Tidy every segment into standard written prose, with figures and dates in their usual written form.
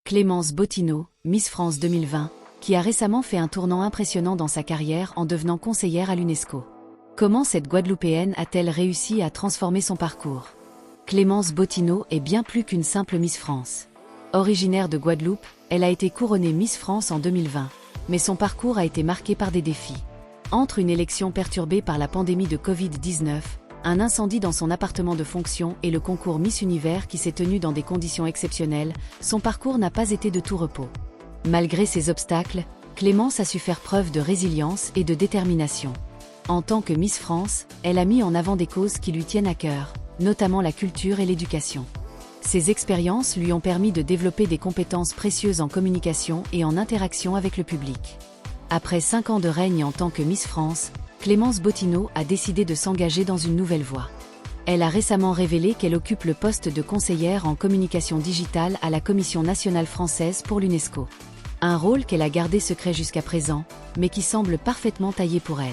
Clémence Bottineau, Miss France 2020, qui a récemment fait un tournant impressionnant dans sa carrière en devenant conseillère à l'UNESCO. Comment cette Guadeloupéenne a-t-elle réussi à transformer son parcours? Clémence Bottineau est bien plus qu'une simple Miss France. Originaire de Guadeloupe, elle a été couronnée Miss France en 2020, mais son parcours a été marqué par des défis. Entre une élection perturbée par la pandémie de Covid-19, un incendie dans son appartement de fonction et le concours Miss Univers qui s'est tenu dans des conditions exceptionnelles, son parcours n'a pas été de tout repos. Malgré ces obstacles, Clémence a su faire preuve de résilience et de détermination. En tant que Miss France, elle a mis en avant des causes qui lui tiennent à cœur, notamment la culture et l'éducation. Ces expériences lui ont permis de développer des compétences précieuses en communication et en interaction avec le public. Après 5 ans de règne en tant que Miss France, Clémence Bottineau a décidé de s'engager dans une nouvelle voie. Elle a récemment révélé qu'elle occupe le poste de conseillère en communication digitale à la Commission nationale française pour l'UNESCO. Un rôle qu'elle a gardé secret jusqu'à présent, mais qui semble parfaitement taillé pour elle.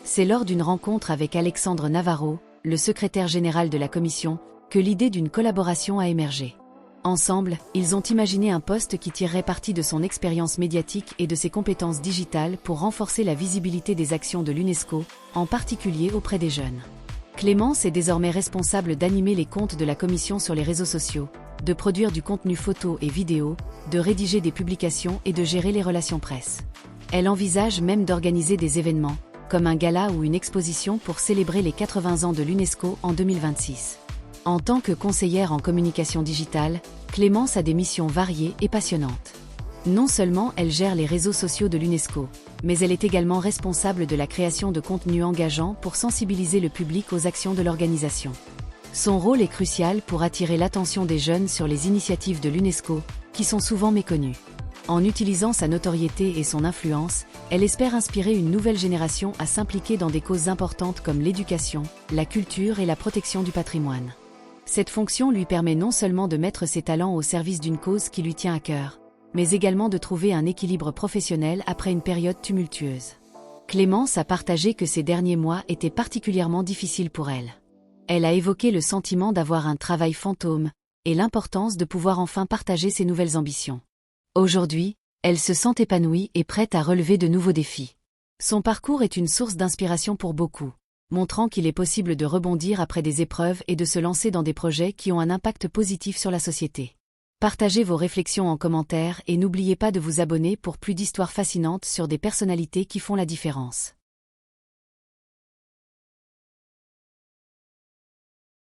C'est lors d'une rencontre avec Alexandre Navarro, le secrétaire général de la Commission, que l'idée d'une collaboration a émergé. Ensemble, ils ont imaginé un poste qui tirerait parti de son expérience médiatique et de ses compétences digitales pour renforcer la visibilité des actions de l'UNESCO, en particulier auprès des jeunes. Clémence est désormais responsable d'animer les comptes de la Commission sur les réseaux sociaux, de produire du contenu photo et vidéo, de rédiger des publications et de gérer les relations presse. Elle envisage même d'organiser des événements, comme un gala ou une exposition pour célébrer les 80 ans de l'UNESCO en 2026. En tant que conseillère en communication digitale, Clémence a des missions variées et passionnantes. Non seulement elle gère les réseaux sociaux de l'UNESCO, mais elle est également responsable de la création de contenus engageants pour sensibiliser le public aux actions de l'organisation. Son rôle est crucial pour attirer l'attention des jeunes sur les initiatives de l'UNESCO, qui sont souvent méconnues. En utilisant sa notoriété et son influence, elle espère inspirer une nouvelle génération à s'impliquer dans des causes importantes comme l'éducation, la culture et la protection du patrimoine. Cette fonction lui permet non seulement de mettre ses talents au service d'une cause qui lui tient à cœur, mais également de trouver un équilibre professionnel après une période tumultueuse. Clémence a partagé que ces derniers mois étaient particulièrement difficiles pour elle. Elle a évoqué le sentiment d'avoir un travail fantôme et l'importance de pouvoir enfin partager ses nouvelles ambitions. Aujourd'hui, elle se sent épanouie et prête à relever de nouveaux défis. Son parcours est une source d'inspiration pour beaucoup, montrant qu'il est possible de rebondir après des épreuves et de se lancer dans des projets qui ont un impact positif sur la société. Partagez vos réflexions en commentaire et n'oubliez pas de vous abonner pour plus d'histoires fascinantes sur des personnalités qui font la différence.